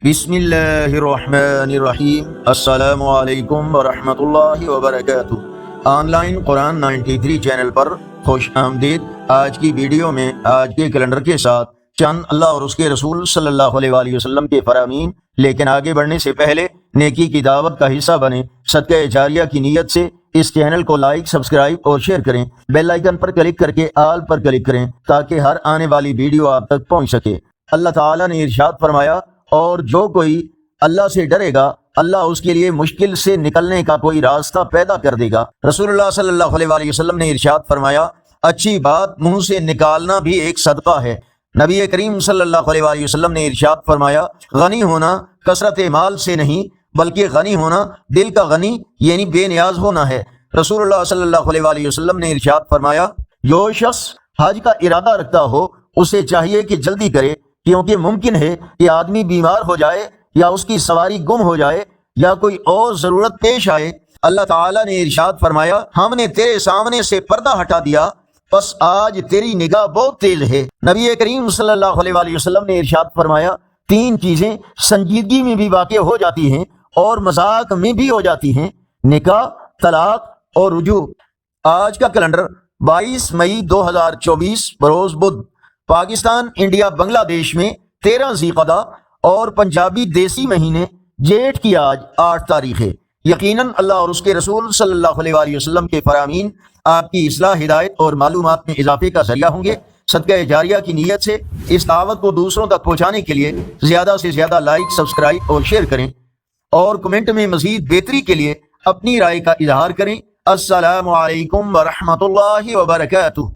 بسم اللہ الرحمن الرحیم۔ السلام علیکم ورحمۃ اللہ وبرکاتہ۔ آن لائن قرآن 93 چینل پر خوش آمدید۔ آج کی ویڈیو میں آج کے کیلنڈر کے ساتھ چند اللہ اور اس کے رسول صلی اللہ علیہ وآلہ وسلم کے فرامین، لیکن آگے بڑھنے سے پہلے نیکی کی دعوت کا حصہ بنیں۔ صدقہ جاریہ کی نیت سے اس چینل کو لائک، سبسکرائب اور شیئر کریں۔ بیل آئیکن پر کلک کر کے آل پر کلک کریں تاکہ ہر آنے والی ویڈیو آپ تک پہنچ سکے۔ اللہ تعالیٰ نے ارشاد فرمایا، اور جو کوئی اللہ سے ڈرے گا اللہ اس کے لیے مشکل سے نکلنے کا کوئی راستہ پیدا کر دے گا۔ رسول اللہ صلی اللہ علیہ وآلہ وسلم نے ارشاد فرمایا، اچھی بات منہ سے نکالنا بھی ایک صدقہ ہے۔ نبی کریم صلی اللہ علیہ وآلہ وسلم نے ارشاد فرمایا، غنی ہونا کثرت مال سے نہیں بلکہ غنی ہونا دل کا غنی یعنی بے نیاز ہونا ہے۔ رسول اللہ صلی اللہ علیہ وآلہ وسلم نے ارشاد فرمایا، جو شخص حج کا ارادہ رکھتا ہو اسے چاہیے کہ جلدی کرے، کیونکہ ممکن ہے کہ آدمی بیمار ہو جائے یا اس کی سواری گم ہو جائے یا کوئی اور ضرورت پیش آئے۔ اللہ تعالیٰ نے ارشاد فرمایا، ہم نے تیرے سامنے سے پردہ ہٹا دیا، بس آج تیری نگاہ بہت تیز ہے۔ نبی کریم صلی اللہ علیہ وآلہ وسلم نے ارشاد فرمایا، تین چیزیں سنجیدگی میں بھی واقع ہو جاتی ہیں اور مذاق میں بھی ہو جاتی ہیں: نکاح، طلاق اور رجوع۔ آج کا کیلنڈر 22 مئی 2024 بروز بدھ، پاکستان، انڈیا، بنگلہ دیش میں 13 ذی القعدہ اور پنجابی دیسی مہینے جیٹھ کی آج 8 تاریخ ہے۔ یقیناً اللہ اور اس کے رسول صلی اللہ علیہ وآلہ وسلم کے فرامین آپ کی اصلاح، ہدایت اور معلومات میں اضافے کا ذریعہ ہوں گے۔ صدقہ جاریہ کی نیت سے اس دعوت کو دوسروں تک پہنچانے کے لیے زیادہ سے زیادہ لائک، سبسکرائب اور شیئر کریں، اور کمنٹ میں مزید بہتری کے لیے اپنی رائے کا اظہار کریں۔ السلام علیکم ورحمۃ اللہ وبرکاتہ۔